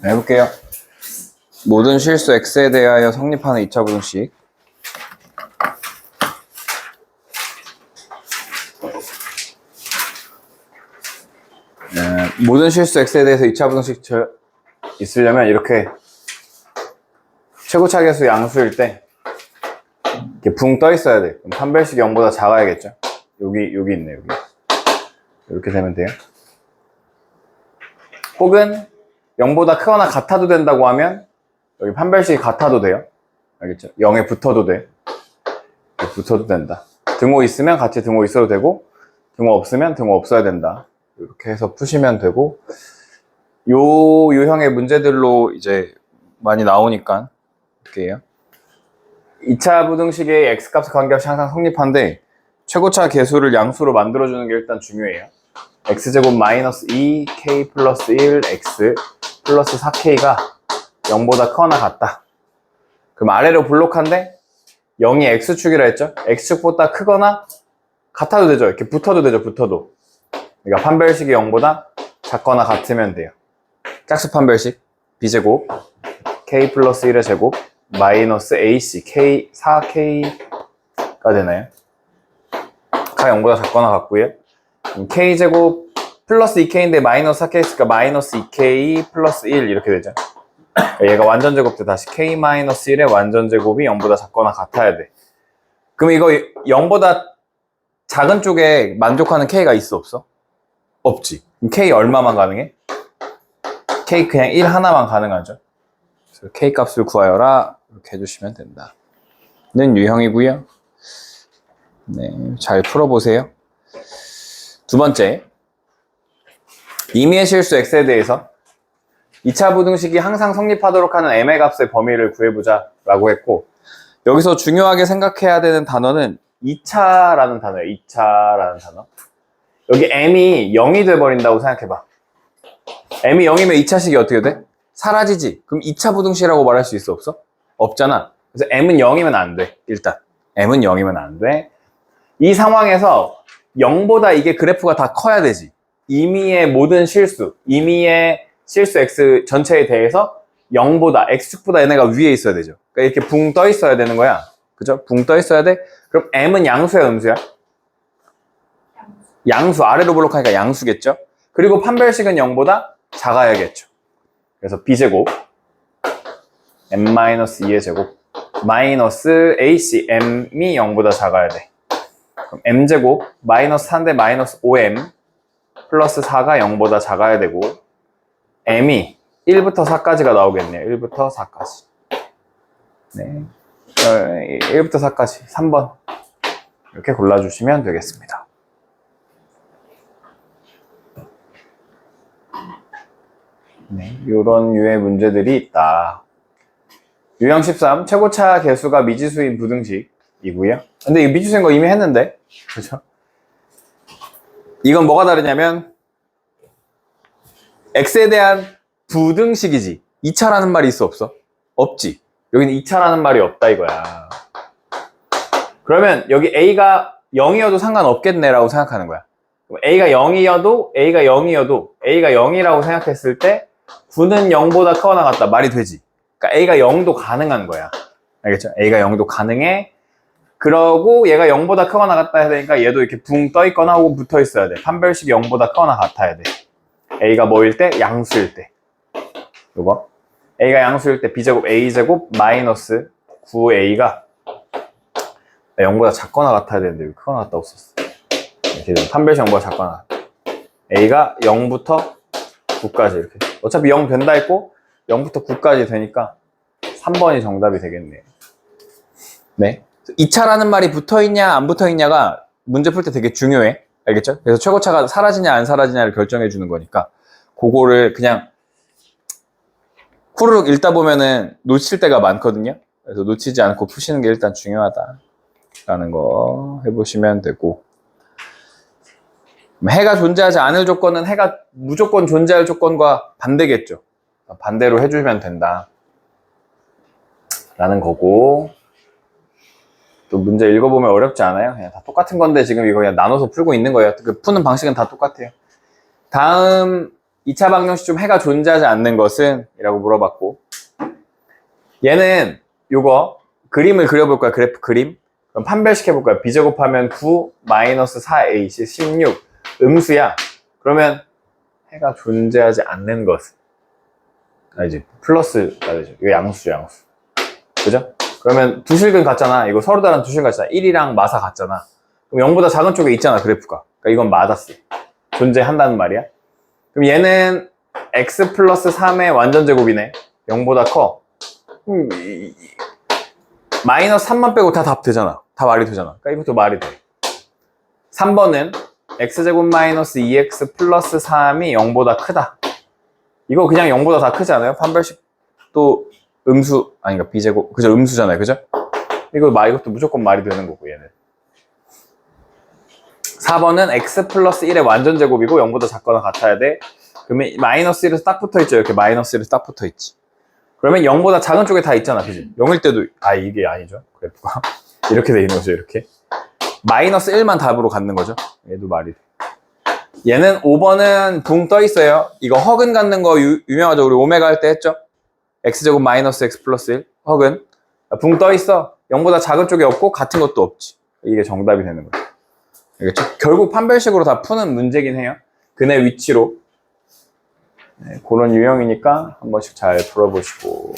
네, 해볼게요. 모든 실수 x에 대하여 성립하는 2차 부등식. 모든 실수 x에 대해서 2차 부등식 있으려면 이렇게 최고차 계수 양수일 때 이렇게 붕 떠 있어야 돼. 그럼 판별식이 0보다 작아야겠죠. 여기 있네, 여기. 이렇게 되면 돼요. 혹은 0보다 크거나 같아도 된다고 하면 여기 판별식이 같아도 돼요. 알겠죠? 0에 붙어도 돼. 붙어도 된다. 등호 있으면 같이 등호 있어도 되고, 등호 없으면 등호 없어야 된다. 이렇게 해서 푸시면 되고, 요 유형의 문제들로 이제 많이 나오니까 이렇게 해요. 2차 부등식의 x값의 관계없이 항상 성립한데 최고차 계수를 양수로 만들어주는 게 일단 중요해요. x제곱 마이너스 2k 플러스 1 x 플러스 4k가 0보다 크거나 같다. 그럼 아래로 블록한데 0이 x축이라 했죠? x축보다 크거나 같아도 되죠. 이렇게 붙어도 되죠. 붙어도. 그러니까 판별식이 0보다 작거나 같으면 돼요. 짝수 판별식 b제곱 k 플러스 1의 제곱 마이너스 ac k 4k가 되나요? 가 0보다 작거나 같고요. k제곱 플러스 2k인데 마이너스 4k 있으니까 마이너스 2k 플러스 1 이렇게 되죠. 얘가 완전 제곱 때 다시 k 마이너스 1의 완전 제곱이 0보다 작거나 같아야 돼. 그럼 이거 0보다 작은 쪽에 만족하는 k가 있어 없어? 없지. 그럼 k 얼마만 가능해? k 그냥 1 하나만 가능하죠. 그래서 k 값을 구하여라 이렇게 해주시면 된다. 는 유형이고요. 네, 잘 풀어보세요. 두 번째, 임의의 실수 x에 대해서 2차 부등식이 항상 성립하도록 하는 m의 값의 범위를 구해보자 라고 했고, 여기서 중요하게 생각해야 되는 단어는 2차라는 단어예요. 2차라는 단어. 여기 m이 0이 돼버린다고 생각해봐. m이 0이면 2차식이 어떻게 돼? 사라지지. 그럼 2차 부등식이라고 말할 수 있어 없어? 없잖아. 그래서 m은 0이면 안 돼. 일단 m은 0이면 안 돼. 이 상황에서 0보다 이게 그래프가 다 커야 되지. 임의의 모든 실수, 임의의 실수 x 전체에 대해서 0보다, x축보다 얘네가 위에 있어야 되죠. 그러니까 이렇게 붕 떠 있어야 되는 거야. 그죠? 붕 떠 있어야 돼. 그럼 m은 양수야, 음수야? 양수, 아래로 블록하니까 양수겠죠? 그리고 판별식은 0보다 작아야겠죠. 그래서 b제곱 m-2의 제곱 마이너스 ac m이 0보다 작아야 돼. 그럼 m제곱 마이너스 4인데 마이너스 5m 플러스 4가 0보다 작아야 되고 m이 1부터 4까지가 나오겠네요. 1부터 4까지. 네. 1부터 4까지 3번 이렇게 골라주시면 되겠습니다. 네, 이런 유의 문제들이 있다. 유형 13 최고차 계수가 미지수인 부등식이고요. 근데 이 미지수인 거 이미 했는데, 그렇죠? 이건 뭐가 다르냐면 x에 대한 부등식이지 2차라는 말이 있어 없어? 없지. 여기는 2차라는 말이 없다 이거야. 그러면 여기 a가 0이어도 상관없겠네 라고 생각하는 거야. a가 0이어도 a가 0이라고 생각했을 때 9는 0보다 크거나 같다 말이 되지. 그러니까 a가 0도 가능한 거야. 알겠죠? a가 0도 가능해. 그러고 얘가 0보다 크거나 같다 해야 되니까 얘도 이렇게 붕 떠 있거나 혹은 붙어 있어야 돼. 판별식이 0보다 크거나 같아야 돼. a가 뭐일 때? 양수일 때. 요거 a가 양수일 때 b제곱 a제곱 마이너스 9a가 0보다 작거나 같아야 되는데 왜 크거나 같다고 썼어. 이렇게 판별식 0보다 작거나 같다. a가 0부터 9까지 이렇게. 어차피 0 된다 했고 0부터 9까지 되니까 3번이 정답이 되겠네요. 네. 2차라는 말이 붙어있냐 안 붙어있냐가 문제 풀 때 되게 중요해. 알겠죠? 그래서 최고차가 사라지냐 안 사라지냐를 결정해 주는 거니까 그거를 그냥 후루룩 읽다 보면은 놓칠 때가 많거든요. 그래서 놓치지 않고 푸시는 게 일단 중요하다라는 거 해보시면 되고, 해가 존재하지 않을 조건은 해가 무조건 존재할 조건과 반대겠죠. 반대로 해주면 된다 라는 거고, 또 문제 읽어보면 어렵지 않아요? 그냥 다 똑같은 건데 지금 이거 그냥 나눠서 풀고 있는 거예요. 그 푸는 방식은 다 똑같아요. 다음 2차 방정식 중 해가 존재하지 않는 것은? 이라고 물어봤고, 얘는 요거 그림을 그려볼 거야. 그래프 그림. 그럼 판별식 해볼 거야. b제곱하면 9 마이너스 4ac 16 음수야. 그러면 해가 존재하지 않는 것은? 이제 플러스가 되죠. 이거 양수죠, 양수. 그죠? 그러면 두 실근 같잖아. 이거 서로 다른 두 실근 같잖아. 1이랑 마사 같잖아. 그럼 0보다 작은 쪽에 있잖아, 그래프가. 그러니까 이건 맞았어. 존재한다는 말이야. 그럼 얘는 x 플러스 3의 완전 제곱이네. 0보다 커. 마이너스 3만 빼고 다 답 되잖아. 다 말이 되잖아. 그러니까 이것도 말이 돼. 3번은 x제곱 마이너스 2x 플러스 3이 0보다 크다. 이거 그냥 0보다 다 크지 않아요? 판별식 또 음수, 아닌가, b제곱. 그죠? 음수잖아요. 그죠? 이것도 무조건 말이 되는 거고, 얘는. 4번은 x 플러스 1의 완전 제곱이고 0보다 작거나 같아야 돼. 그러면 마이너스 1에서 딱 붙어 있죠. 이렇게 마이너스 1에서 딱 붙어 있지. 그러면 0보다 작은 쪽에 다 있잖아. 그지? 0일 때도, 이게 아니죠. 그래프가. 이렇게 돼 있는 거죠. 이렇게. 마이너스 1만 답으로 갖는 거죠. 얘도 말이 돼. 얘는 5번은 붕 떠 있어요. 이거 허근 갖는 거 유명하죠. 우리 오메가 할 때 했죠. x제곱 마이너스 x 플러스 1 허근 붕 떠 있어. 0보다 작은 쪽에 없고 같은 것도 없지. 이게 정답이 되는 거죠. 알겠죠? 결국 판별식으로 다 푸는 문제긴 해요. 근의 위치로. 네, 그런 유형이니까 한 번씩 잘 풀어보시고.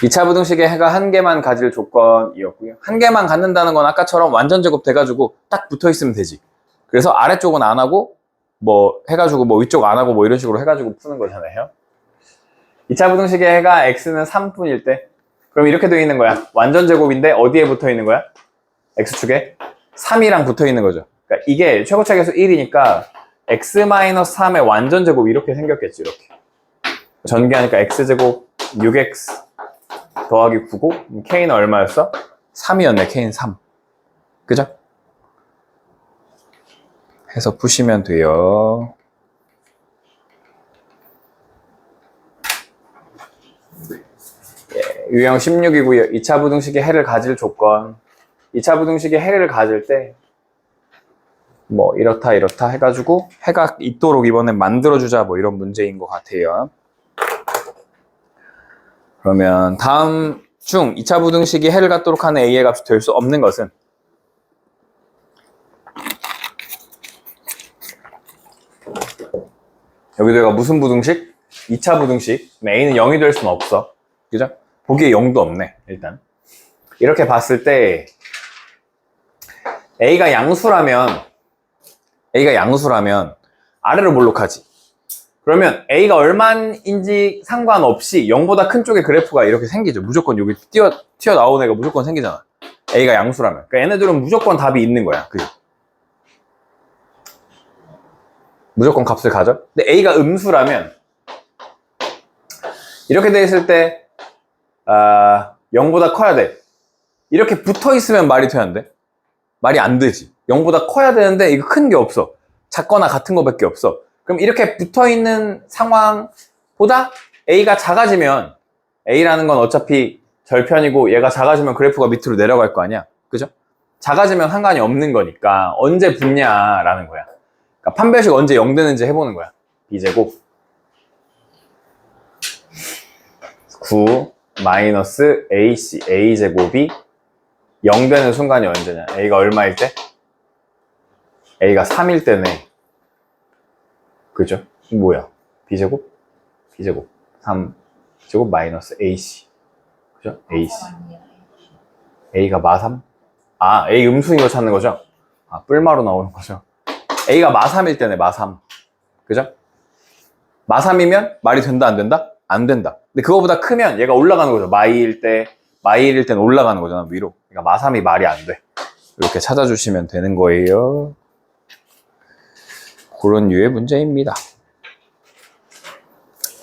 2차 부등식의 해가 한 개만 가질 조건이었고요. 한 개만 갖는다는 건 아까처럼 완전 제곱 돼가지고 딱 붙어 있으면 되지. 그래서 아래쪽은 안 하고 뭐 해가지고 뭐 위쪽 안 하고 뭐 이런 식으로 해가지고 푸는 거잖아요. 2차 부등식의 해가 x는 3분일 때, 그럼 이렇게 되어 있는 거야. 완전 제곱인데 어디에 붙어 있는 거야? x축에 3이랑 붙어 있는 거죠. 그러니까 이게 최고차계수 1이니까 x-3의 완전 제곱 이렇게 생겼겠지. 이렇게 전개하니까 x제곱 6x 더하기 9고 k는 얼마였어? 3이었네. k는 3. 그죠? 해서 푸시면 돼요. 예, 유형 16이고요. 2차 부등식의 해를 가질 조건. 2차 부등식의 해를 가질 때 뭐 이렇다 이렇다 해가지고 해가 있도록 이번엔 만들어주자 뭐 이런 문제인 것 같아요. 그러면 다음 중 2차 부등식이 해를 갖도록 하는 a의 값이 될 수 없는 것은? 여기도 얘가 무슨 부등식? 2차 부등식. a는 0이 될 수는 없어. 그죠? 보기에 0도 없네. 일단 이렇게 봤을 때 a가 양수라면 아래로 볼록하지. 그러면 a가 얼마인지 상관없이 0보다 큰 쪽의 그래프가 이렇게 생기죠. 무조건 여기 튀어나오는 애가 무조건 생기잖아. a가 양수라면. 그러니까 얘네들은 무조건 답이 있는 거야. 그죠? 무조건 값을 가져. 근데 a가 음수라면 이렇게 돼 있을 때 0보다 커야 돼. 이렇게 붙어 있으면 말이 돼야 안 돼? 말이 안 되지. 0보다 커야 되는데 이거 큰 게 없어. 작거나 같은 거밖에 없어. 그럼 이렇게 붙어 있는 상황보다 a가 작아지면, a라는 건 어차피 절편이고 얘가 작아지면 그래프가 밑으로 내려갈 거 아니야. 그죠? 작아지면 상관이 없는 거니까 언제 붙냐라는 거야. 그러니까 판별식 언제 0 되는지 해보는 거야. b제곱 9 마이너스 ac a제곱이 0 되는 순간이 언제냐? a가 얼마일 때? a가 3일 때네. 그죠? 뭐야? b제곱 3제곱 마이너스 ac. 그죠? ac. a가 마3? a 음수인 거 찾는 거죠? 뿔마로 나오는 거죠. a가 마3일 때네. 마3. 그죠? 마3이면 말이 된다 안 된다? 안 된다. 근데 그거보다 크면 얘가 올라가는 거죠. 마2일 때는 올라가는 거잖아, 위로. 그러니까 마3이 말이 안 돼. 이렇게 찾아주시면 되는 거예요. 그런 류의 문제입니다.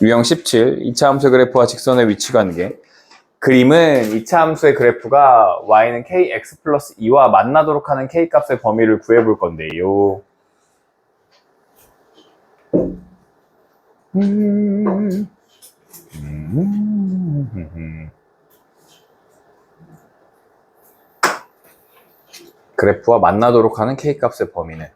유형 17, 2차 함수의 그래프와 직선의 위치 관계. 그림은 2차 함수의 그래프가 y는 kx 플러스 2와 만나도록 하는 k값의 범위를 구해볼 건데요. 그래프와 만나도록 하는 k값의 범위는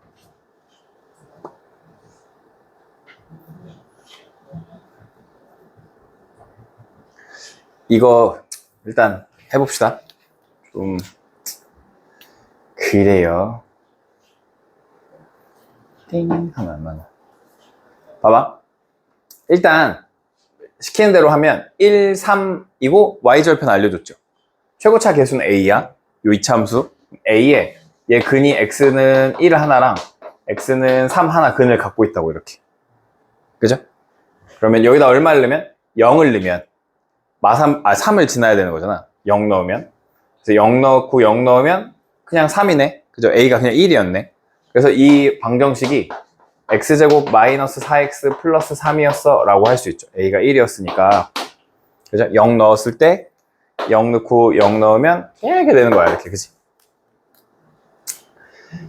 이거 일단 해봅시다. 좀 그래요. 띵 하면 안 나나. 봐봐. 일단 시키는 대로 하면 1, 3이고 y절편 알려줬죠. 최고차 계수는 a야. 요 이차함수 a에 얘 근이 x는 1 하나랑 x는 3 하나 근을 갖고 있다고 이렇게. 그죠? 그러면 여기다 얼마를 넣으면? 0을 넣으면 3을 지나야 되는 거잖아. 0 넣으면. 그래서 0 넣고 0 넣으면 그냥 3이네. 그죠? a가 그냥 1이었네. 그래서 이 방정식이 x제곱 마이너스 4x 플러스 3이었어 라고 할 수 있죠. a가 1이었으니까. 그죠? 0 넣었을 때 0 넣고 0 넣으면 이렇게 되는 거야. 이렇게. 그치?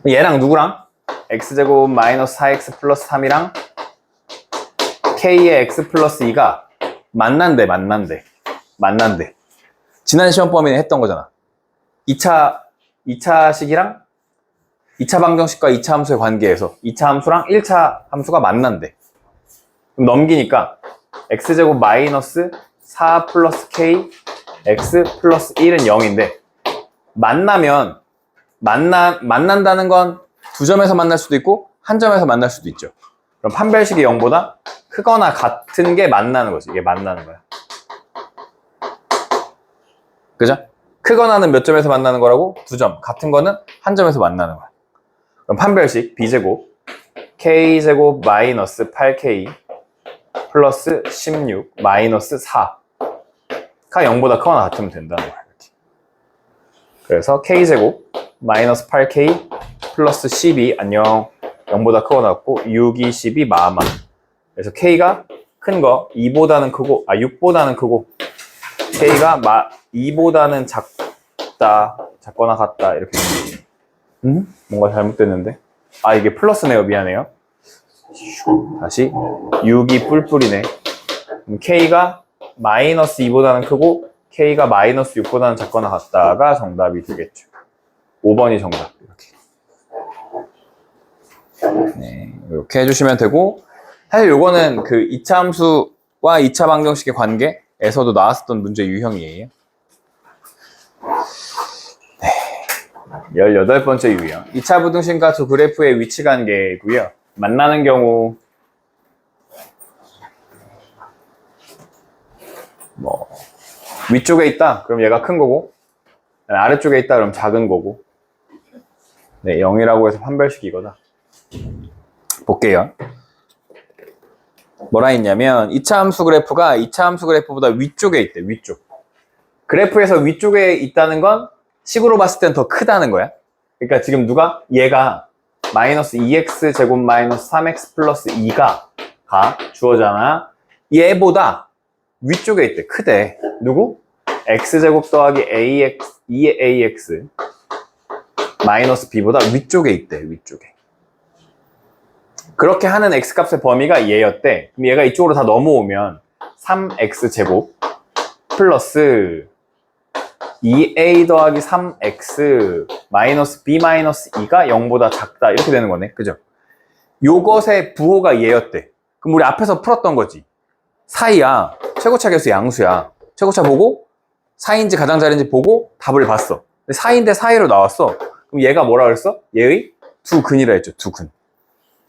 얘랑 누구랑? x제곱 마이너스 4x 플러스 3이랑 k의 x 플러스 2가 만난대. 지난 시험 범위는 했던 거잖아. 2차식이랑 2차 방정식과 2차 함수의 관계에서 2차 함수랑 1차 함수가 만난대. 그럼 넘기니까 x제곱 마이너스 4 플러스 k x 플러스 1은 0인데 만난다는 건 두 점에서 만날 수도 있고 한 점에서 만날 수도 있죠. 그럼 판별식이 0보다 크거나 같은 게 만나는 거지. 이게 만나는 거야. 그죠? 크거나는 몇 점에서 만나는 거라고? 두 점. 같은 거는 한 점에서 만나는 거야. 그럼 판별식 b제곱 k제곱 마이너스 8k 플러스 16 마이너스 4가 0보다 크거나 같으면 된다는 거야. 이렇게. 그래서 k제곱 마이너스 8k 플러스 12 안녕 0보다 크거나 같고 6, 2, 12 마마. 그래서 k가 큰 거 2보다는 크고 6보다는 크고 k가 2보다는 작거나 같다 이렇게. 뭔가 잘못됐는데. 이게 플러스네요. 미안해요. 다시 6이 뿔뿔이네. 그럼 k가 마이너스 2보다는 크고 k가 마이너스 6보다는 작거나 같다가 정답이 되겠죠. 5번이 정답. 이렇게. 네, 이렇게 해주시면 되고, 사실 요거는 그 2차 함수와 2차 방정식의 관계에서도 나왔었던 문제 유형이에요. 네, 18번째 유형. 2차 부등식과 두 그래프의 위치 관계고요. 만나는 경우 위쪽에 있다 그럼 얘가 큰 거고 아래쪽에 있다 그럼 작은 거고. 네, 0이라고 해서 판별식이거다. 볼게요. 뭐라 했냐면 2차 함수 그래프가 2차 함수 그래프보다 위쪽에 있대. 위쪽. 그래프에서 위쪽에 있다는 건 식으로 봤을 땐 더 크다는 거야. 그러니까 지금 얘가 마이너스 2x 제곱 마이너스 3x 플러스 2가 주어잖아. 얘보다 위쪽에 있대. 크대. 누구? x제곱 더하기 2ax 마이너스 b보다 위쪽에 있대. 위쪽에. 그렇게 하는 x값의 범위가 얘였대. 그럼 얘가 이쪽으로 다 넘어오면 3x제곱 플러스 2a 더하기 3x 마이너스 b 마이너스 2가 0보다 작다 이렇게 되는 거네. 그죠? 요것의 부호가 얘였대. 그럼 우리 앞에서 풀었던 거지. 사이야. 최고차 계수 양수야. 최고차 보고 사이인지 가장자리인지 보고 답을 봤어. 근데 사이인데 사이로 나왔어. 그럼 얘가 뭐라 그랬어? 얘의 두 근이라 했죠. 두 근.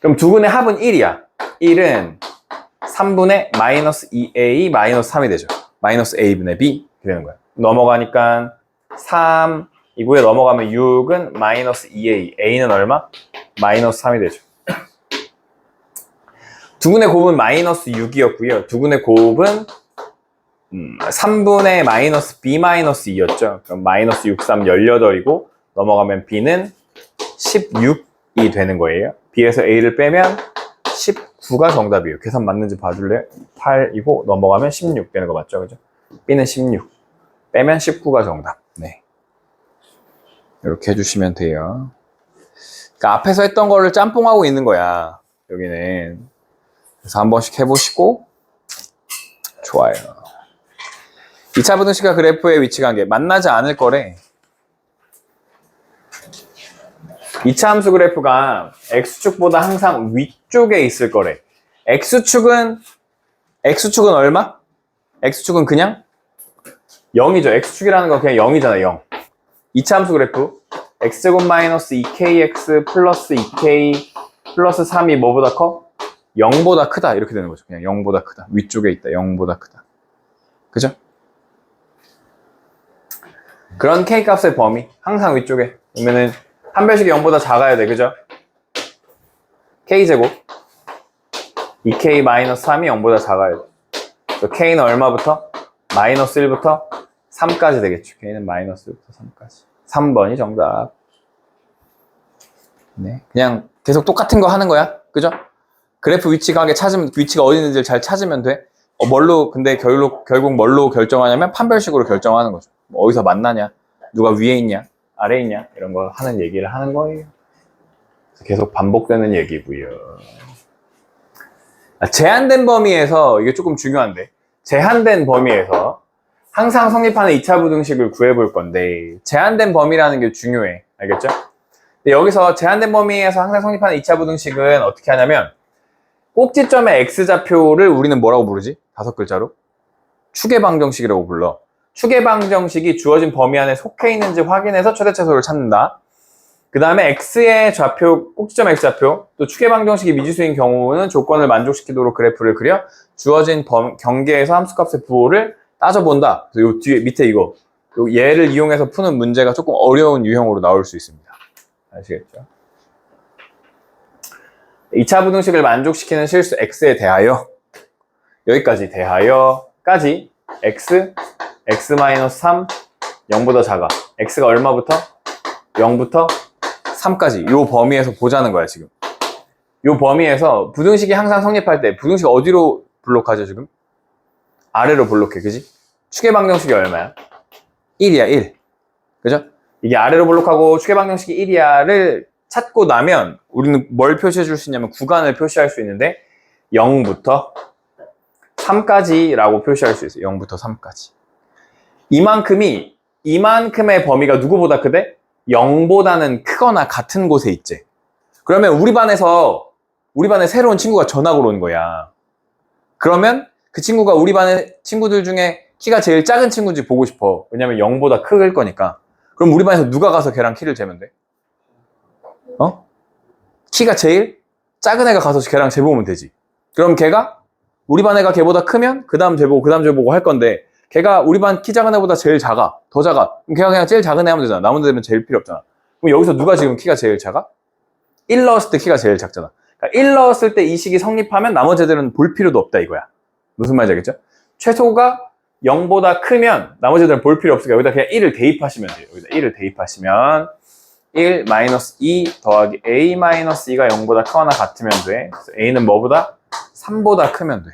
그럼 두 근의 합은 1이야. 1은 3분의 마이너스 2a 마이너스 3이 되죠. 마이너스 a분의 b 이렇게 되는 거야. 넘어가니까 3 이구에 넘어가면 6은 마이너스 2a a는 얼마? 마이너스 3이 되죠. 두 근의 곱은 마이너스 6이었고요. 두 근의 곱은 3분의 마이너스 b 마이너스 2였죠. 그럼 마이너스 6, 3, 18이고 넘어가면 b는 16이 되는 거예요. b에서 a를 빼면 19가 정답이에요. 계산 맞는지 봐줄래요? 8이고 넘어가면 16 되는 거 맞죠? 그죠? b는 16 빼면 19가 정답. 네, 이렇게 해주시면 돼요. 그러니까 앞에서 했던 거를 짬뽕하고 있는 거야. 여기는. 그래서 한 번씩 해보시고. 좋아요. 2차 부등식과 그래프의 위치 관계 만나지 않을 거래. 2차 함수 그래프가 x축보다 항상 위쪽에 있을 거래. x축은 얼마? x축은 그냥 0이죠. x축이라는 건 그냥 0이잖아, 0. 이차함수 그래프 x제곱 마이너스 2kx 플러스 2k 플러스 3이 뭐보다 커? 0보다 크다 이렇게 되는 거죠. 그냥 0보다 크다. 위쪽에 있다. 0보다 크다. 그죠? 그런 k 값의 범위 항상 위쪽에 그러면은 판별식이 0보다 작아야 돼. 그죠? k제곱 2k 마이너스 3이 0보다 작아야 돼. 그래서 k는 얼마부터? 마이너스 1부터 3까지 되겠죠. k는 마이너스 1부터 3까지. 3번이 정답. 네, 그냥 계속 똑같은 거 하는 거야. 그죠? 그래프 위치가 어디 있는지를 잘 찾으면 돼. 근데 결국 뭘로 결정하냐면 판별식으로 결정하는 거죠. 뭐 어디서 만나냐, 누가 위에 있냐, 아래에 있냐, 이런 거 하는 얘기를 하는 거예요. 계속 반복되는 얘기고요. 제한된 범위에서, 이게 조금 중요한데, 제한된 범위에서 항상 성립하는 2차 부등식을 구해볼 건데, 제한된 범위라는 게 중요해. 알겠죠? 근데 여기서 제한된 범위에서 항상 성립하는 2차 부등식은 어떻게 하냐면, 꼭지점의 x좌표를 우리는 뭐라고 부르지? 5글자로? 추계방정식이라고 불러. 추계방정식이 주어진 범위 안에 속해 있는지 확인해서 최대차수를 찾는다. 그 다음에 x의 좌표, 꼭지점 x좌표, 또 추계방정식이 미지수인 경우는 조건을 만족시키도록 그래프를 그려 주어진 경계에서 함수값의 부호를 따져본다. 그래서 요 뒤에 밑에 이거 얘를 이용해서 푸는 문제가 조금 어려운 유형으로 나올 수 있습니다. 아시겠죠? 2차 부등식을 만족시키는 실수 x에 대하여 여기까지 대하여까지 x 3 0보다 작아. x가 얼마부터? 0부터 3까지 요 범위에서 보자는 거야 지금. 요 범위에서 부등식이 항상 성립할 때 부등식 어디로 블록하죠 지금? 아래로 블록해. 그지? 추계방정식이 얼마야? 1이야 1. 그죠? 이게 아래로 블록하고 추계방정식이 1이야를 찾고 나면 우리는 뭘 표시해 줄 수 있냐면 구간을 표시할 수 있는데 0부터 3까지 라고 표시할 수 있어요. 0부터 3까지. 이만큼의 범위가 누구보다 크대? 0보다는 크거나 같은 곳에 있지. 그러면 우리 반에 새로운 친구가 전학으로 온 거야. 그러면 그 친구가 우리 반의 친구들 중에 키가 제일 작은 친구인지 보고 싶어. 왜냐면 0보다 클 거니까. 그럼 우리 반에서 누가 가서 걔랑 키를 재면 돼? 키가 제일 작은 애가 가서 걔랑 재보면 되지. 그럼 걔가 우리 반 애가 걔보다 크면 그 다음 재보고 할 건데 걔가 우리 반 키 작은 애보다 제일 작아. 더 작아. 그럼 걔가 그냥 제일 작은 애 하면 되잖아. 나머지 애면 제일 필요 없잖아. 그럼 여기서 누가 지금 키가 제일 작아? 1 넣었을 때 키가 제일 작잖아. 그러니까 1 넣었을 때 이 식이 성립하면 나머지 애들은 볼 필요도 없다 이거야. 무슨 말인지 알겠죠? 최소가 0보다 크면 나머지 애들은 볼 필요 없으니까 여기다 그냥 1을 대입하시면 돼요. 여기다 1을 대입하시면 1 마이너스 2 더하기 a 마이너스 2가 0보다 크거나 같으면 돼. 그래서 a는 뭐보다? 3보다 크면 돼.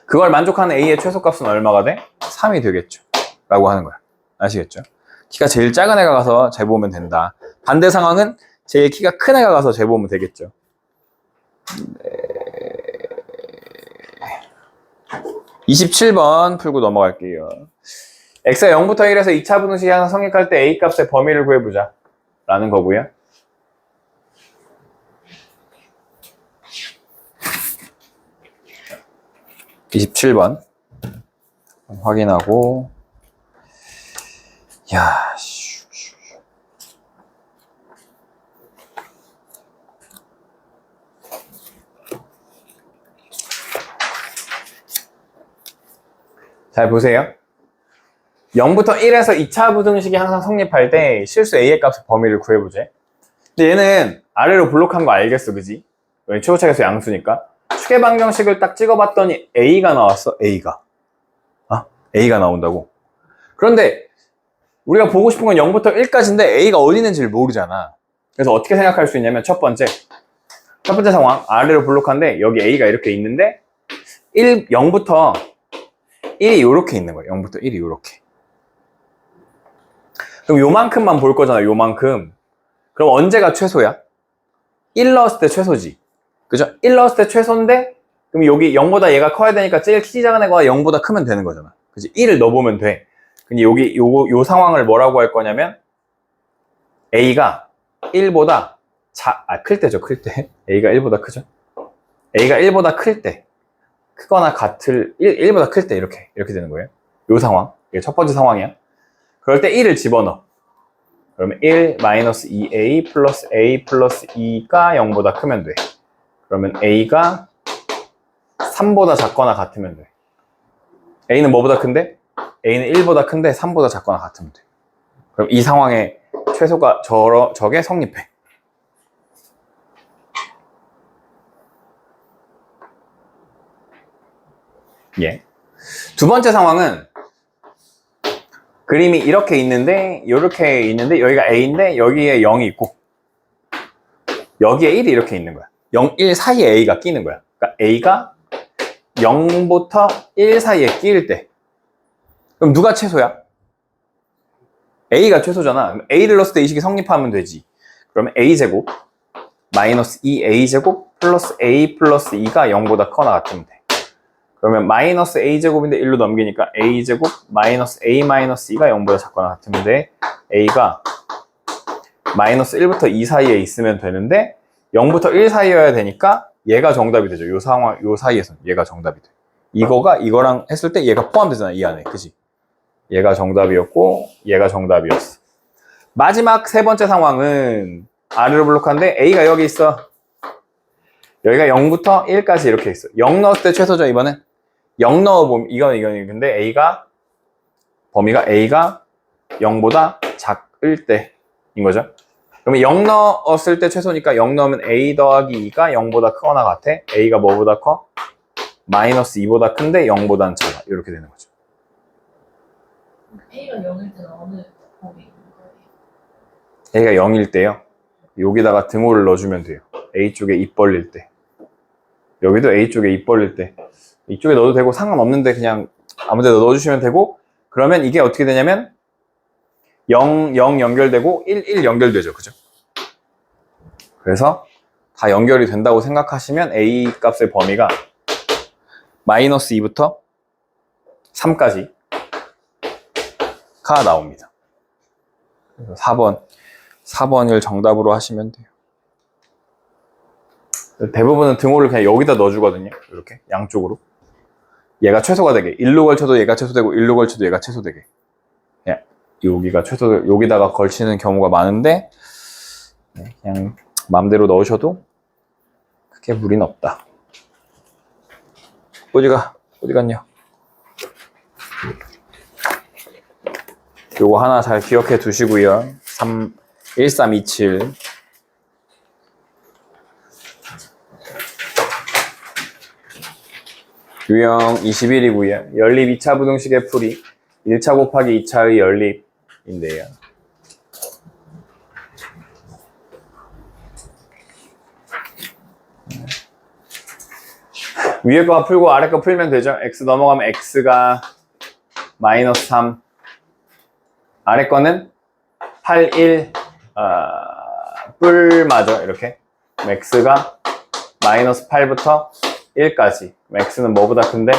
그걸 만족하는 a의 최소값은 얼마가 돼? 3이 되겠죠. 라고 하는 거야. 아시겠죠? 키가 제일 작은 애가 가서 재보면 된다. 반대 상황은 제일 키가 큰 애가 가서 재보면 되겠죠. 네. 27번 풀고 넘어갈게요. x가 0부터 1에서 2차 부등식이 항상 성립할 때 a 값의 범위를 구해보자 라는 거고요. (27번) 확인하고 잘 보세요. 0부터 1에서 2차 부등식이 항상 성립할 때 실수 a의 값의 범위를 구해보자. 근데 얘는 아래로 블록한 거 알겠어, 그지? 최고차계수 양수니까. 추계방정식을 딱 찍어봤더니 a가 나왔어, a가. a가 나온다고. 그런데 우리가 보고 싶은 건 0부터 1까지인데 a가 어디 있는지를 모르잖아. 그래서 어떻게 생각할 수 있냐면 첫 번째 상황, 아래로 블록한데 여기 a가 이렇게 있는데 0부터 1이 요렇게 있는 거예요. 0부터 1이 요렇게. 그럼 요만큼만 볼 거잖아, 요만큼. 그럼 언제가 최소야? 1 넣었을 때 최소지. 그죠? 1 넣었을 때 최소인데, 그럼 여기 0보다 얘가 커야 되니까 제일 키 작은 애가 0보다 크면 되는 거잖아. 그치? 1을 넣어보면 돼. 근데 여기, 요 상황을 뭐라고 할 거냐면, A가 1보다 클 때죠, 클 때. A가 1보다 크죠? A가 1보다 클 때. 크거나 같을, 1보다 클 때, 이렇게 되는 거예요. 요 상황. 이게 첫 번째 상황이야. 그럴 때 1을 집어넣어. 그러면 1 마이너스 2a 플러스 a 플러스 2가 0보다 크면 돼. 그러면 a가 3보다 작거나 같으면 돼. a는 뭐보다 큰데? a는 1보다 큰데 3보다 작거나 같으면 돼. 그럼 이 상황에 최소가 저게 성립해. 예. 두 번째 상황은 그림이 이렇게 있는데 여기가 a인데 여기에 0이 있고 여기에 1이 이렇게 있는 거야. 0, 1 사이에 a가 끼는 거야. 그러니까 a가 0부터 1 사이에 끼일 때 그럼 누가 최소야? a가 최소잖아. 그럼 a를 넣었을 때 이 식이 성립하면 되지. 그러면 a제곱 마이너스 2a제곱 플러스 a 플러스 2가 0보다 커나 같으면 돼. 그러면 마이너스 a제곱인데 1로 넘기니까 a제곱 마이너스 a 마이너스 2가 0보다 작거나 같으면 돼. a가 마이너스 1부터 2 사이에 있으면 되는데 0부터 1 사이여야 되니까 얘가 정답이 되죠. 요 상황, 요 사이에서 얘가 정답이 돼. 이거랑 했을 때 얘가 포함되잖아, 이 안에. 그치? 얘가 정답이었고 얘가 정답이었어. 마지막 세 번째 상황은 아래로 블록한데 a가 여기 있어. 여기가 0부터 1까지 이렇게 있어. 0 넣었을 때 최소죠, 이번엔. 0 넣어보면 이건 근데 범위가 a가 0보다 작을 때인 거죠. 그러면 0 넣었을 때 최소니까 0 넣으면 a 더하기 2가 0보다 크거나 같아. a가 뭐보다 커? 마이너스 2보다 큰데 0보다는 작아. 이렇게 되는 거죠. a가 0일 때는 어느 범위인 거예요? a가 0일 때요. 여기다가 등호를 넣어주면 돼요. a 쪽에 입 벌릴 때. 여기도 a 쪽에 입 벌릴 때. 이쪽에 넣어도 되고 상관없는데 그냥 아무 데나 넣어주시면 되고 그러면 이게 어떻게 되냐면 0, 0 연결되고 1, 1 연결되죠. 그죠? 그래서 다 연결이 된다고 생각하시면 a 값의 범위가 마이너스 2부터 3까지 가 나옵니다. 그래서 4번을 정답으로 하시면 돼요. 대부분은 등호를 그냥 여기다 넣어주거든요. 이렇게 양쪽으로. 얘가 최소가 되게 1로 걸쳐도 얘가 최소되고 1로 걸쳐도 얘가 최소되게. 그냥 여기다가 걸치는 경우가 많은데 그냥 마음대로 넣으셔도 크게 무리는 없다. 어디 갔냐? 요거 하나 잘 기억해 두시고요. 1327 유형 21이고요. 연립 2차 부등식의 풀이 1차 곱하기 2차의 연립인데요. 위에 거 풀고 아래 거 풀면 되죠. x 넘어가면 x가 마이너스 3 아래 거는 8, 1 뿔마죠. 이렇게 x가 마이너스 8부터 1까지 x는 뭐보다 큰데?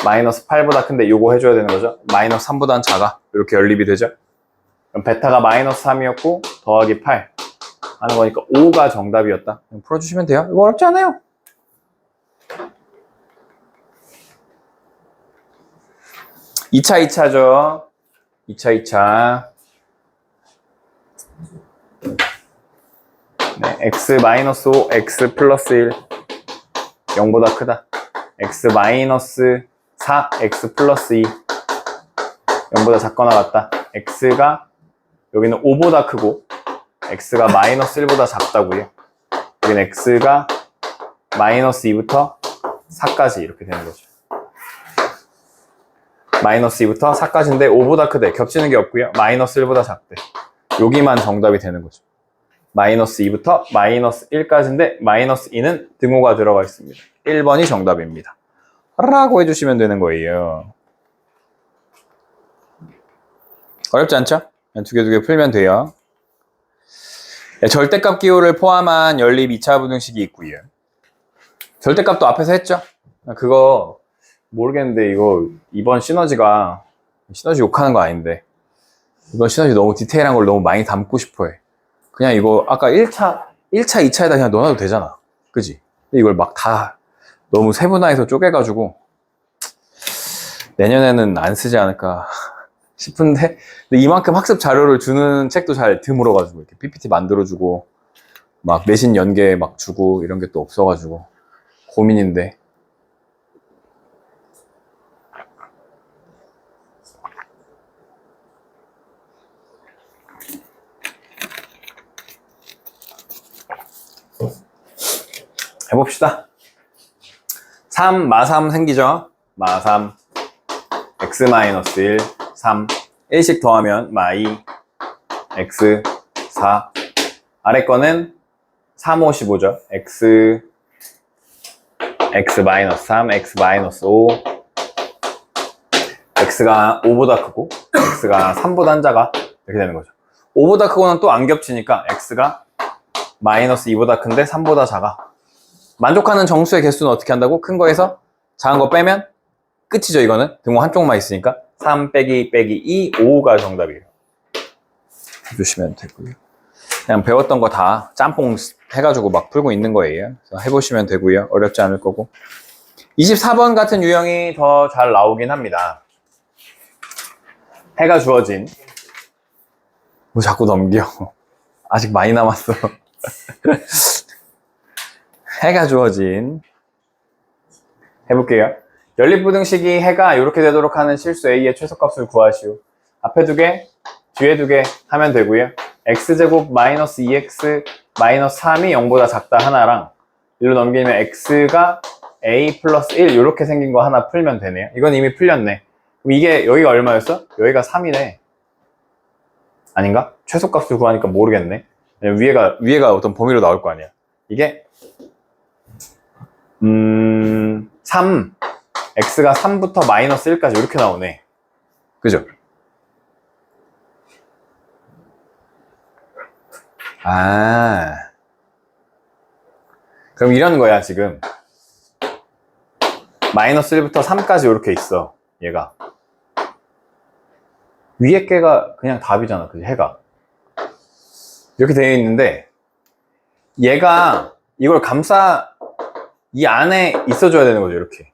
마이너스 8보다 큰데 요거 해줘야 되는 거죠. 마이너스 3보다는 작아. 이렇게 연립이 되죠. 그럼 베타가 마이너스 3이었고 더하기 8 하는 거니까 5가 정답이었다. 풀어주시면 돼요. 이거 어렵지 않아요. 네, 2차죠. 2차. 네, x 마이너스 5, x 플러스 1 0보다 크다. x 마이너스 4, x 플러스 2 0보다 작거나 같다. x가 여기는 5보다 크고 x가 마이너스 1보다 작다고요. 여기는 x가 마이너스 2부터 4까지 이렇게 되는 거죠. 마이너스 2부터 4까지인데 5보다 크대. 겹치는 게 없고요. 마이너스 1보다 작대. 여기만 정답이 되는 거죠. 마이너스 2부터 마이너스 1까지인데 마이너스 2는 등호가 들어가 있습니다. 1번이 정답입니다. 라고 해주시면 되는 거예요. 어렵지 않죠? 두 개 풀면 돼요. 네, 절대값 기호를 포함한 연립 2차 부등식이 있고요. 절대값도 앞에서 했죠? 그거 모르겠는데 이거 이번 시너지 욕하는 거 아닌데 이번 시너지 너무 디테일한 걸 너무 많이 담고 싶어 해. 그냥 이거 아까 1차, 2차에다 그냥 넣어놔도 되잖아. 그지? 근데 이걸 막 다 너무 세분화해서 쪼개가지고 내년에는 안 쓰지 않을까 싶은데, 근데 이만큼 학습 자료를 주는 책도 잘 드물어가지고, 이렇게 PPT 만들어주고, 막 내신 연계 막 주고, 이런 게 또 없어가지고, 고민인데. 해봅시다. 3, 마3 생기죠? 마3, x-1, 3, 1씩 더하면 마2, x, 4. 아래 거는 3, 5, 15죠? x, x-3, x-5, x가 5보다 크고, x가 3보다 작아. 이렇게 되는 거죠. 5보다 크고는 또 안 겹치니까 x가 마이너스 2보다 큰데 3보다 작아. 만족하는 정수의 개수는 어떻게 한다고? 큰 거에서 작은 거 빼면 끝이죠. 이거는 등호 한쪽만 있으니까 3 빼기 2, 5가 정답이에요. 해주시면 되고요. 그냥 배웠던 거 다 짬뽕 해가지고 막 풀고 있는 거예요. 그래서 해보시면 되고요. 어렵지 않을 거고. 24번 같은 유형이 더 잘 나오긴 합니다. 해가 주어진. 뭐 자꾸 넘겨. 아직 많이 남았어. 해가 주어진. 해볼게요. 연립부등식이 해가 이렇게 되도록 하는 실수 A의 최소값을 구하시오. 앞에 2개, 뒤에 2개 하면 되고요. x제곱 마이너스 2x 마이너스 3이 0보다 작다 하나랑 일로 넘기면 x가 a 플러스 1 이렇게 생긴 거 하나 풀면 되네요. 이건 이미 풀렸네. 그럼 이게 여기가 얼마였어? 여기가 3이네. 아닌가? 최소값을 구하니까 모르겠네. 위에가 어떤 범위로 나올 거 아니야. 이게 3 x가 3부터 마이너스 1까지 이렇게 나오네. 그죠? 아, 그럼 이런 거야 지금. 마이너스 1부터 3까지 이렇게 있어. 얘가 위에 개가 그냥 답이잖아. 그지? 해가 이렇게 되어 있는데 얘가 이걸 이 안에 있어줘야 되는 거죠. 이렇게.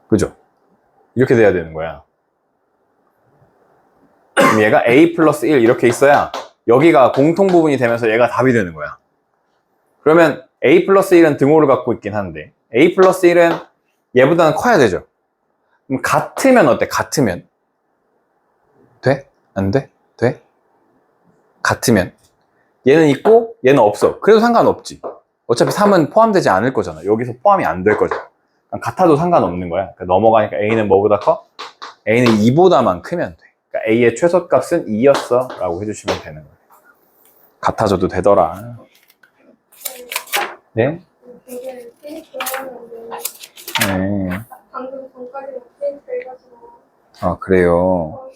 그죠? 이렇게 돼야 되는 거야. 그럼 얘가 a 플러스 1 이렇게 있어야 여기가 공통 부분이 되면서 얘가 답이 되는 거야. 그러면 a 플러스 1은 등호를 갖고 있긴 한데 a 플러스 1은 얘보다는 커야 되죠. 그럼 같으면 어때? 같으면 돼? 안 돼? 돼? 같으면 얘는 있고 얘는 없어. 그래도 상관없지. 어차피 3은 포함되지 않을 거잖아. 여기서 포함이 안 될 거잖아. 같아도 상관없는 거야. 그러니까 넘어가니까 a는 뭐보다 커? a는 2보다만 크면 돼. 그러니까 a의 최소값은 2였어 라고 해주시면 되는 거예요. 같아져도 되더라. 네? 되게 페이스 하는데 네. 방금 전까지는 페이스 해가지고 아, 그래요.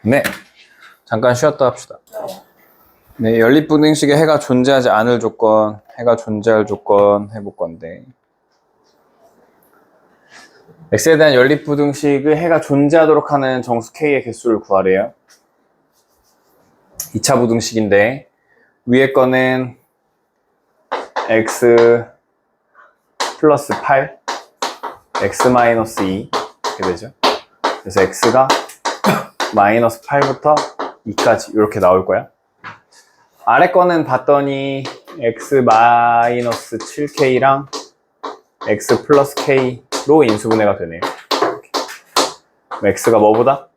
네. 잠깐 쉬었다 합시다. 네, 연립부등식에 해가 존재하지 않을 조건, 해가 존재할 조건 해볼 건데. x에 대한 연립부등식의 해가 존재하도록 하는 정수 k의 개수를 구하래요. 2차 부등식인데 위에 거는 x 플러스 8, x 마이너스 2 이렇게 되죠. 그래서 x가 마이너스 8부터 2까지 이렇게 나올 거야. 아래 거는 봤더니 x 마이너스 7k랑 x 플러스 k로 인수분해가 되네요. x가 뭐보다?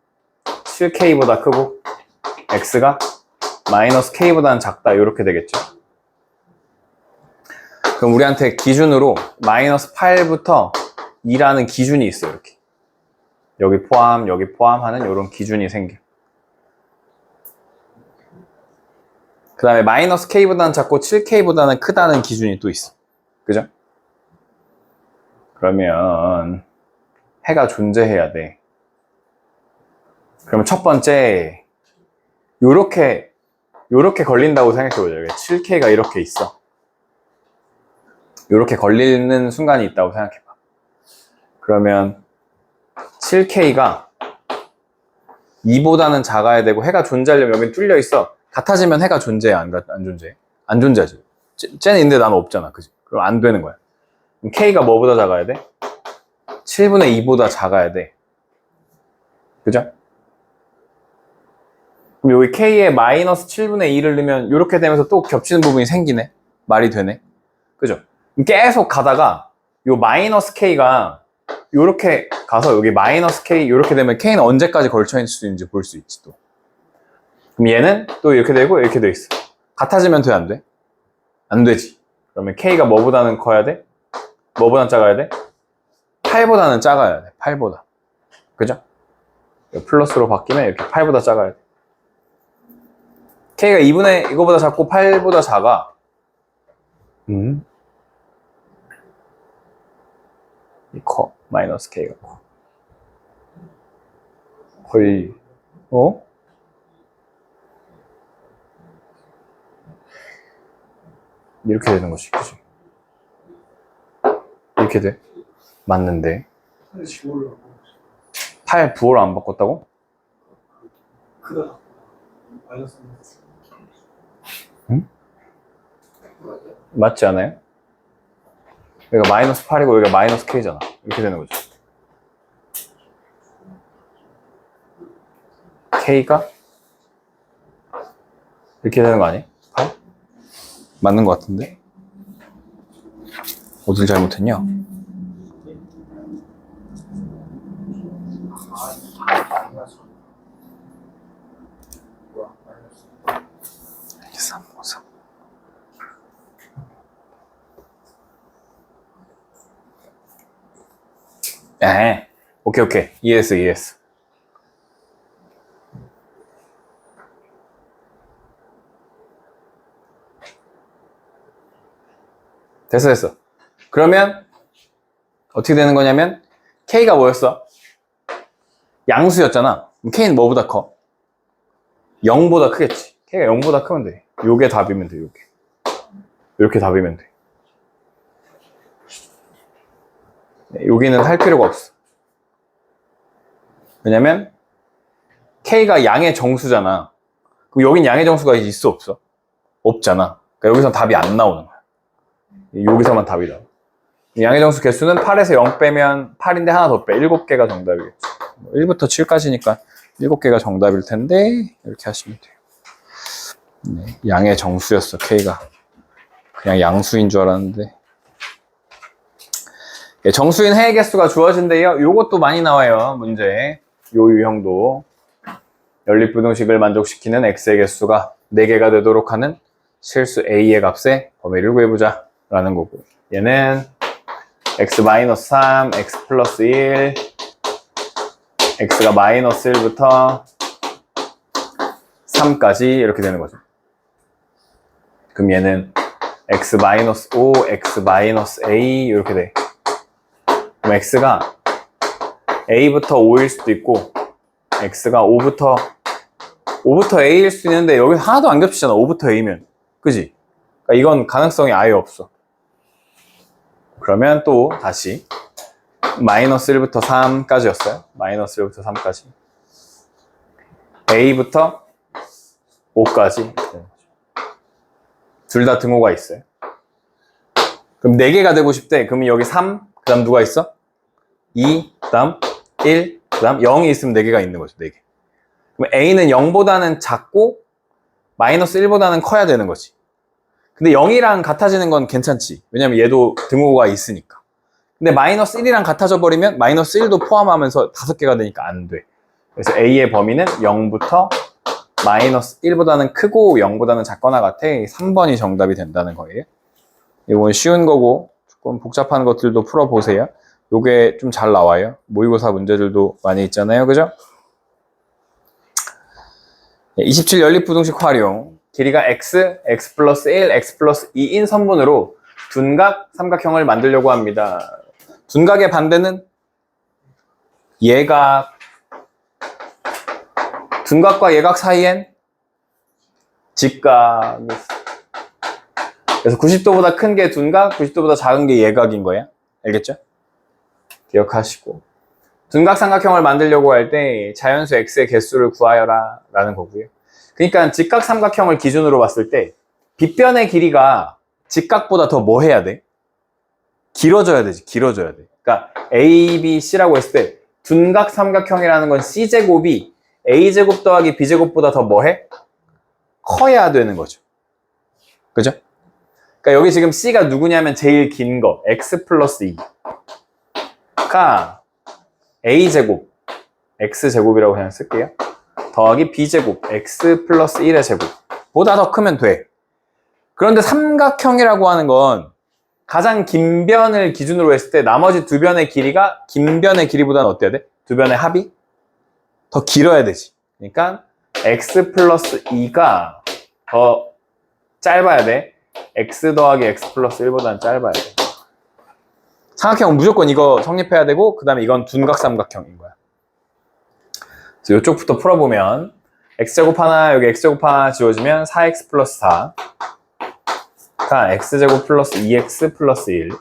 7k보다 크고 x가 마이너스 k보다는 작다 이렇게 되겠죠. 그럼 우리한테 기준으로 마이너스 8부터 2라는 기준이 있어요. 이렇게 여기 포함 여기 포함하는 이런 기준이 생겨. 그 다음에 마이너스 k보다는 작고 7k보다는 크다는 기준이 또 있어. 그죠? 그러면 해가 존재해야 돼. 그러면 첫 번째 요렇게 걸린다고 생각해보자. 7k가 이렇게 있어. 요렇게 걸리는 순간이 있다고 생각해봐. 그러면 7k가 2보다는 작아야 되고 해가 존재하려면 여긴 뚫려 있어. 같아지면 해가 존재해? 안 존재해? 안 존재하지. 쟤는 있는데 나는 없잖아. 그지? 그럼 안 되는 거야. 그럼 K가 뭐보다 작아야 돼? 7분의 2보다 작아야 돼. 그죠? 그럼 여기 K에 마이너스 7분의 2를 넣으면 이렇게 되면서 또 겹치는 부분이 생기네. 말이 되네. 그죠? 계속 가다가 요 마이너스 K가 요렇게 가서 여기 마이너스 K 요렇게 되면 K는 언제까지 걸쳐 있을 수 있는지 볼 수 있지 또. 그럼 얘는 또 이렇게 되고 이렇게 돼 있어. 같아지면 돼, 안 돼? 안 되지. 그러면 K가 뭐보다는 커야 돼? 뭐보다는 작아야 돼? 8보다는 작아야 돼. 8보다. 그죠? 플러스로 바뀌면 이렇게 8보다 작아야 돼. K가 2분의 이거보다 작고 8보다 작아. 이 커. 마이너스 K가 커. 거의, 이렇게 되는 거지, 그지? 이렇게 돼. 맞는데. 8 부호를 안 바꿨다고? 크다. 마이너스. 응? 맞지 않아요? 여기가 마이너스 8이고 여기가 마이너스 K잖아. 이렇게 되는 거지. K가 이렇게 되는 거 아니? 8? 맞는 거 같은데? 어딜 잘못했냐? 이게 3, 5, 3. 오케이. 이해했어. 됐어. 그러면 어떻게 되는 거냐면 K가 뭐였어? 양수였잖아. 그럼 K는 뭐보다 커? 0보다 크겠지. K가 0보다 크면 돼. 요게 답이면 돼. 요게. 이렇게 답이면 돼. 여기는 할 필요가 없어. 왜냐면 K가 양의 정수잖아. 그럼 여긴 양의 정수가 있어 없어? 없잖아. 그러니까 여기서 답이 안 나오는 거야. 여기서만 답이 나와. 양의 정수 개수는 8에서 0 빼면 8인데 하나 더 빼. 7개가 정답이겠지. 1부터 7까지니까 7개가 정답일 텐데 이렇게 하시면 돼요. 네, 양의 정수였어. K가. 그냥 양수인 줄 알았는데. 정수인 해의 개수가 주어진대요. 요것도 많이 나와요. 문제. 요 유형도. 연립부등식을 만족시키는 x의 개수가 4개가 되도록 하는 실수 a의 값의 범위를 구해보자 라는 거고, 얘는 x-3, x 플러스 1, x가 마이너스 1부터 3까지 이렇게 되는 거죠. 그럼 얘는 x-5, x-a 이렇게 돼. 그럼 x가 a부터 5일 수도 있고 x가 5부터 a일 수 있는데 여기 하나도 안 겹치잖아. 5부터 a면. 그지? 그러니까 이건 가능성이 아예 없어. 그러면 또 다시 마이너스 1부터 3까지였어요. 마이너스 1부터 3까지. a부터 5까지. 둘 다 등호가 있어요. 그럼 4개가 되고 싶대. 그러면 여기 3, 그 다음 누가 있어? 2, 그 다음 1, 그 다음 0이 있으면 4개가 있는 거죠. 4개. 그럼 a는 0보다는 작고 마이너스 1보다는 커야 되는 거지. 근데 0이랑 같아지는 건 괜찮지. 왜냐면 얘도 등호가 있으니까. 근데 마이너스 1이랑 같아져 버리면 마이너스 1도 포함하면서 5개가 되니까 안 돼. 그래서 a의 범위는 0부터 마이너스 1보다는 크고 0보다는 작거나 같아. 3번이 정답이 된다는 거예요. 이건 쉬운 거고 조금 복잡한 것들도 풀어보세요. 요게 좀 잘 나와요. 모의고사 문제들도 많이 있잖아요. 그죠? 27 연립부등식 활용. 길이가 x, x 플러스 1, x 플러스 2인 선분으로 둔각 삼각형을 만들려고 합니다. 둔각의 반대는 예각. 둔각과 예각 사이엔 직각. 그래서 90도보다 큰 게 둔각, 90도보다 작은 게 예각인 거야. 알겠죠? 기억하시고. 둔각 삼각형을 만들려고 할 때 자연수 x의 개수를 구하여라 라는 거고요. 그러니까 직각 삼각형을 기준으로 봤을 때 빗변의 길이가 직각보다 더 뭐 해야 돼? 길어져야 되지. 길어져야 돼. 그러니까 A, B, C라고 했을 때 둔각 삼각형이라는 건 C제곱이 A제곱 더하기 B제곱보다 더 뭐 해? 커야 되는 거죠. 그죠? 그러니까 여기 지금 C가 누구냐면 제일 긴 거 X 플러스 2가 A제곱 X제곱이라고 그냥 쓸게요. 더하기 B제곱 X 플러스 1의 제곱 보다 더 크면 돼. 그런데 삼각형이라고 하는 건 가장 긴 변을 기준으로 했을 때 나머지 두 변의 길이가 긴 변의 길이보다는 어때야 돼? 두 변의 합이 더 길어야 되지. 그러니까 X 플러스 2가 더 짧아야 돼. X 더하기 X 플러스 1보다는 짧아야 돼. 삼각형은 무조건 이거 성립해야 되고 그 다음에 이건 둔각 삼각형인 거야. 그래서 이쪽부터 풀어보면 X제곱 하나 여기 X제곱 하나 지워지면 4X 플러스 4가 X제곱 플러스 2X 플러스 1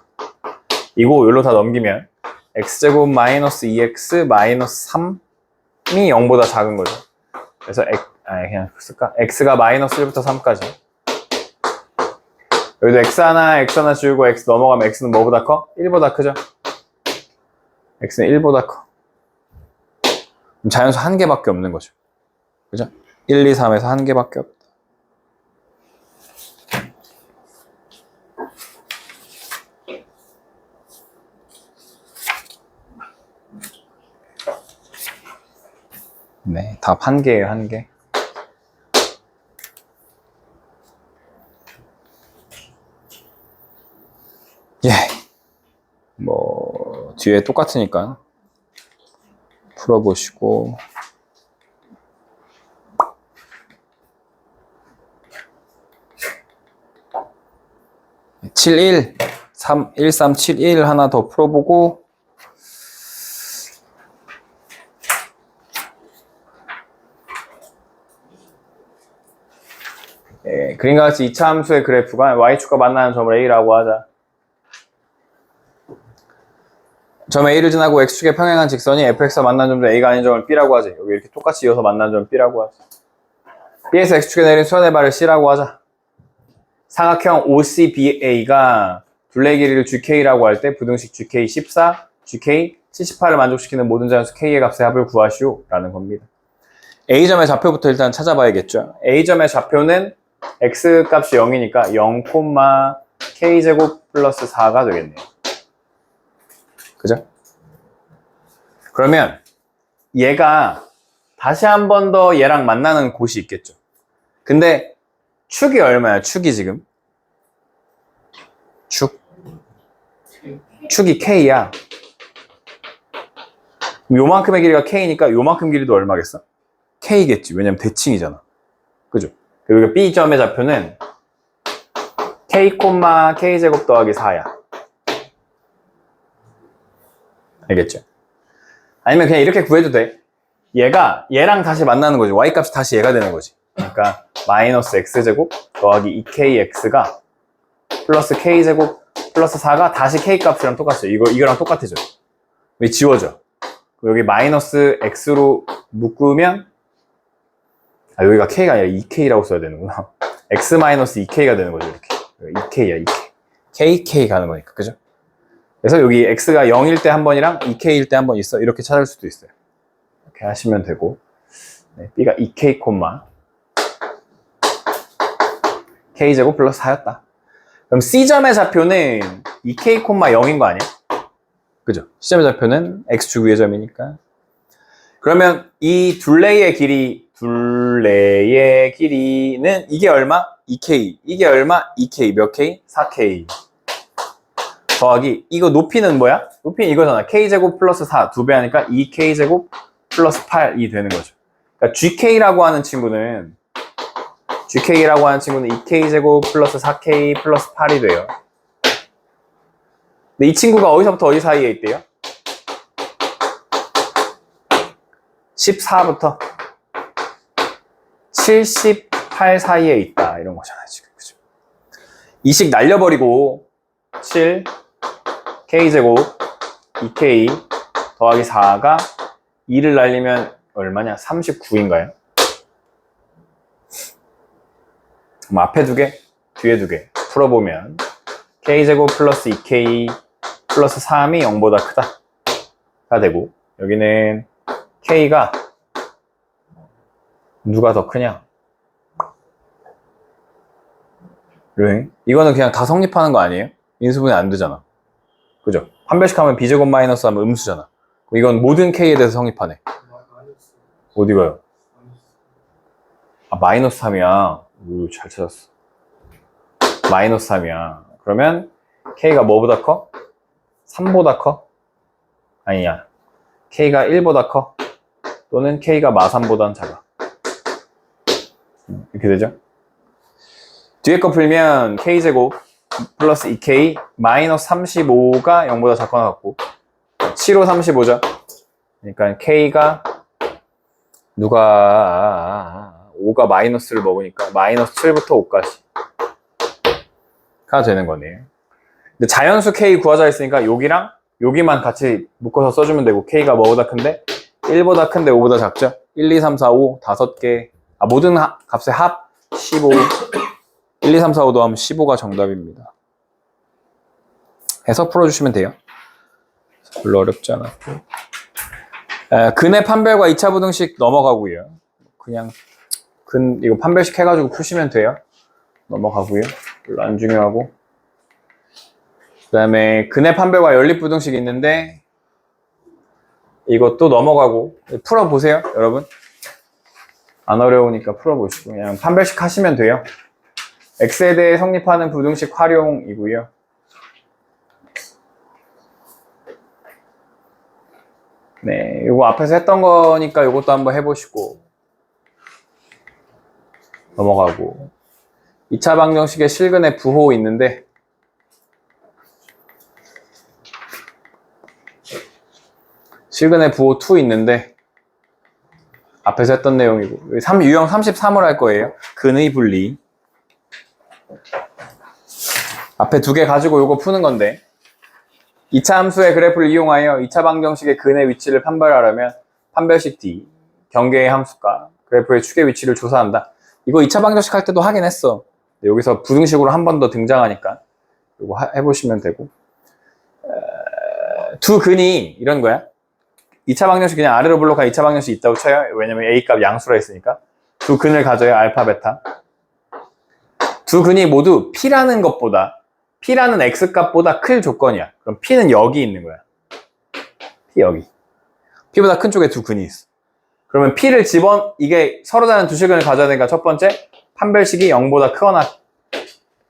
이거 여기로 다 넘기면 X제곱 마이너스 2X 마이너스 3이 0보다 작은 거죠. 그래서 그냥 쓸까? X가 마이너스 1부터 3까지 여기도 X 하나 지우고 X 넘어가면 X는 뭐보다 커? 1보다 크죠? X는 1보다 커. 그럼 자연수 한 개밖에 없는 거죠. 그죠? 1, 2, 3에서 한 개밖에 없다. 네, 답 한 개예요, 한 개. 예. 뭐, 뒤에 똑같으니까 풀어보시고. 71, 1371 하나 더 풀어보고. 예, 그림과 같이 2차 함수의 그래프가 y축과 만나는 점을 A라고 하자. 점 A를 지나고 X축에 평행한 직선이 fx와 만나는 점도 A가 아닌 점을 B라고 하지. 여기 이렇게 똑같이 이어서 만나는 점을 B라고 하지. B에서 X축에 내린 수선의 발을 C라고 하자. 사각형 OCBA가 둘레 길이를 GK라고 할 때 부등식 GK 14, GK 78을 만족시키는 모든 자연수 K의 값의 합을 구하시오 라는 겁니다. A점의 좌표부터 일단 찾아봐야겠죠. A점의 좌표는 X 값이 0이니까 0, K제곱 플러스 4가 되겠네요. 그죠? 그러면 얘가 다시 한 번 더 얘랑 만나는 곳이 있겠죠. 근데 축이 얼마야? 축이 지금? 축이 K야. 요만큼의 길이가 K니까 요만큼 길이도 얼마겠어? K겠지. 왜냐면 대칭이잖아. 그죠? 그리고 B점의 좌표는 K, K제곱 더하기 4야. 알겠죠? 아니면 그냥 이렇게 구해도 돼. 얘가 얘랑 다시 만나는 거지. Y값이 다시 얘가 되는 거지. 그러니까 마이너스 X제곱 더하기 2KX가 플러스 K제곱 플러스 4가 다시 K값이랑 똑같죠. 이거랑 똑같아져. 왜 지워져? 여기 마이너스 X로 묶으면 여기가 K가 아니라 2K라고 써야 되는구나. X 마이너스 2K가 되는 거죠. 이렇게 2K야 2K K 가는 거니까. 그죠? 그래서 여기 X가 0일 때 한 번이랑 2K일 때 한 번 있어. 이렇게 찾을 수도 있어요. 이렇게 하시면 되고 네, B가 2K, K제곱 플러스 4였다. 그럼 C점의 좌표는 2K, 0인 거 아니야? 그죠? C점의 좌표는 X축 위의 점이니까. 그러면 이 둘레의 길이는 이게 얼마? 2K. 이게 얼마? 2K. 몇 K? 4K. 더하기 이거 높이는 뭐야? 높이는 이거잖아. K제곱 플러스 4 두 배 하니까 2K제곱 플러스 8이 되는 거죠. 그러니까 GK라고 하는 친구는 2K제곱 플러스 4K 플러스 8이 돼요. 근데 이 친구가 어디서부터 어디 사이에 있대요? 14부터 78 사이에 있다. 이런 거잖아요, 지금. 그죠? 이식 날려버리고 7 K제곱 2K 더하기 4가 2를 날리면 얼마냐? 39인가요? 그럼 앞에 2개, 뒤에 2개. 풀어보면 k제곱 플러스 2k 플러스 3이 0보다 크다가 되고, 여기는 k가 누가 더 크냐? 이거는 그냥 다 성립하는 거 아니에요? 인수분해 안 되잖아. 그죠? 판별식하면 b제곱 마이너스 하면 음수잖아. 이건 모든 k에 대해서 성립하네. 마이너스. 어디가요? 마이너스. 아, 마이너스 3이야. 잘 찾았어. 마이너스 3이야. 그러면 k가 뭐보다 커? 3보다 커? 아니야. k가 1보다 커? 또는 k가 마3보다는 작아. 이렇게 되죠? 뒤에 거 풀면 k제곱 플러스 2k 마이너스 35가 0보다 작거나 같고 7호 35죠. 그러니까 k가 누가 5가 마이너스를 먹으니까 마이너스 7부터 5까지 가 되는 거네요. 근데 자연수 k 구하자 했으니까 여기랑 여기만 같이 묶어서 써주면 되고, k가 뭐보다 큰데? 1보다 큰데 5보다 작죠? 1, 2, 3, 4, 5 5개. 모든 값의 합 15. 1, 2, 3, 4, 5 더하면 15가 정답입니다. 해서 풀어주시면 돼요. 별로 어렵지 않았고. 근의 판별과 2차 부등식 넘어가고요. 그냥 이거 판별식 해가지고 푸시면 돼요. 넘어가고요. 별로 안 중요하고. 그 다음에 근의 판별과 연립부등식이 있는데 이것도 넘어가고 풀어보세요, 여러분. 안 어려우니까 풀어보시고 그냥 판별식 하시면 돼요. x에 대해 성립하는 부등식 활용이고요. 네, 이거 앞에서 했던 거니까 이것도 한번 해보시고 넘어가고. 2차 방정식의 실근의 부호 있는데 실근의 부호 2 있는데 앞에서 했던 내용이고 유형 33을 할 거예요. 근의 분리. 앞에 2개 가지고 이거 푸는 건데 2차 함수의 그래프를 이용하여 2차 방정식의 근의 위치를 판별하려면 판별식 D, 경계의 함수가 그래프의 축의 위치를 조사한다. 이거 2차 방정식 할 때도 하긴 했어. 여기서 부등식으로 한 번 더 등장하니까 이거 해보시면 되고. 두 근이 이런 거야. 2차 방정식 그냥 아래로 블록한 2차 방정식 있다고 쳐요. 왜냐면 A값 양수라 했으니까. 두 근을 가져요. 알파, 베타. 두 근이 모두 P라는 것보다, P라는 X값보다 클 조건이야. 그럼 P는 여기 있는 거야. P 여기. P보다 큰 쪽에 두 근이 있어. 그러면 P를 이게 서로 다른 두 실근을 가져야 되니까 첫 번째, 판별식이 0보다 크거나,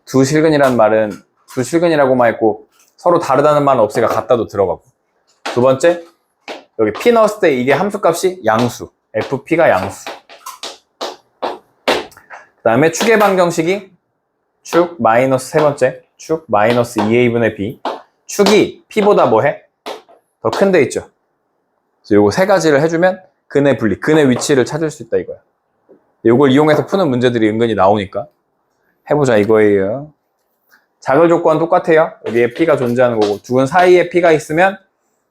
두 실근이라는 말은 두 실근이라고만 했고 서로 다르다는 말은 없으니까 같다도 들어가고. 두 번째, 여기 P 넣었을 때 이게 함수값이 양수. FP가 양수. 그 다음에 축의 방정식이 축 마이너스 세 번째. 축 마이너스 2A분의 B. 축이 P보다 뭐해? 더 큰 데 있죠. 그래서 요거 세 가지를 해주면 근의 분리, 근의 위치를 찾을 수 있다 이거야. 요걸 이용해서 푸는 문제들이 은근히 나오니까 해보자 이거예요. 자결 조건 똑같아요. 여기에 P가 존재하는 거고 두 근 사이에 P가 있으면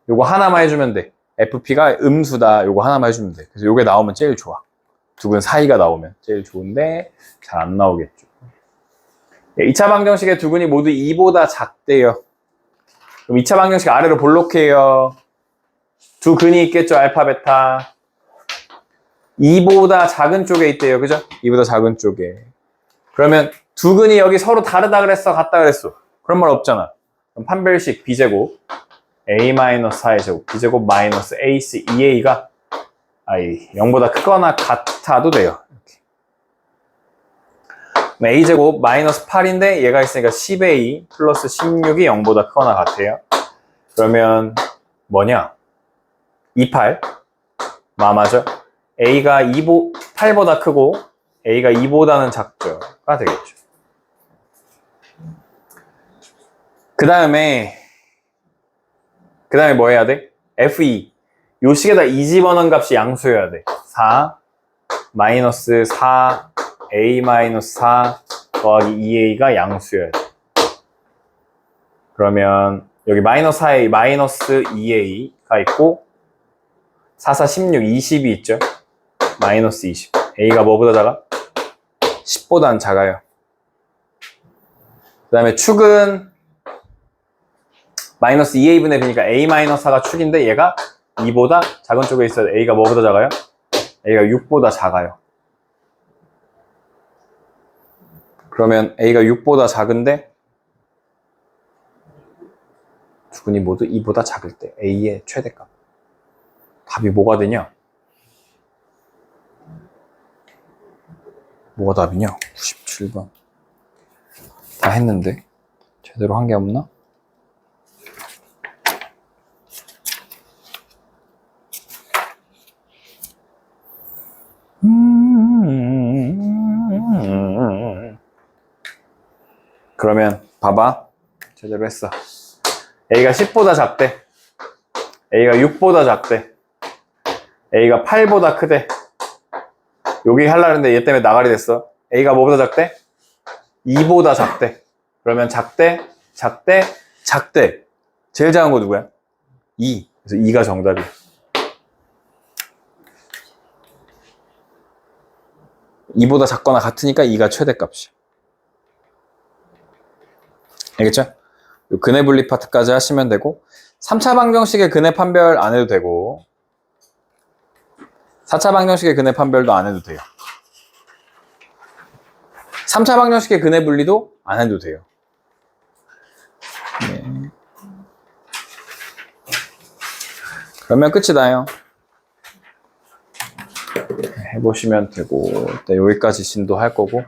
요거 하나만 해주면 돼. FP가 음수다. 요거 하나만 해주면 돼. 그래서 요게 나오면 제일 좋아. 두 근 사이가 나오면 제일 좋은데 잘 안 나오겠죠. 2차 방정식의 두 근이 모두 2보다 작대요. 그럼 2차 방정식 아래로 볼록해요. 두 근이 있겠죠. 알파, 베타. 2보다 작은 쪽에 있대요. 그죠? 2보다 작은 쪽에. 그러면 두 근이 여기 서로 다르다 그랬어? 같다 그랬어? 그런 말 없잖아. 그럼 판별식 B제곱 A-4의 제곱 B제곱 마이너스 AC 2A가 0보다 크거나 같아도 돼요. 이렇게. A제곱 마이너스 8인데 얘가 있으니까 10A 플러스 16이 0보다 크거나 같아요. 그러면 뭐냐? 28 맞아? A가 8보다 크고 A가 2보다는 작죠가 되겠죠. 그 다음에 뭐 해야 돼? F2 요 식에다 2 집어넣은 값이 양수여야 돼. 4 마이너스 4 A 마이너스 4 더하기 2A가 양수여야 돼. 그러면 여기 마이너스 4A 마이너스 2A가 있고 4, 4, 16, 20이 있죠. 마이너스 20. A가 뭐보다 작아? 10보다는 작아요. 그 다음에 축은 마이너스 2a분의 b니까 a 마이너스 4가 축인데 얘가 2보다 작은 쪽에 있어야 돼. a가 뭐보다 작아요? a가 6보다 작아요. 그러면 a가 6보다 작은데 두근이 모두 2보다 작을 때 a의 최대값. 답이 뭐가 되냐? 뭐가 답이냐? 97번. 다 했는데 제대로 한 게 없나? 그러면 봐봐. 제대로 했어. A가 10보다 작대. A가 6보다 작대. A가 8보다 크대. 여기 하려고 했는데 얘 때문에 나가리 됐어. A가 뭐보다 작대? 2보다 작대. 그러면 작대, 작대, 작대. 제일 작은 거 누구야? 2. 그래서 2가 정답이야. 2보다 작거나 같으니까 2가 최대값이야. 알겠죠? 요 근해 분리 파트까지 하시면 되고 3차 방정식의 근해 판별 안 해도 되고 4차 방정식의 근해 판별도 안 해도 돼요. 3차 방정식의 근해 분리도 안 해도 돼요. 네. 그러면 끝이 나요. 해보시면 되고 일단 여기까지 진도 할 거고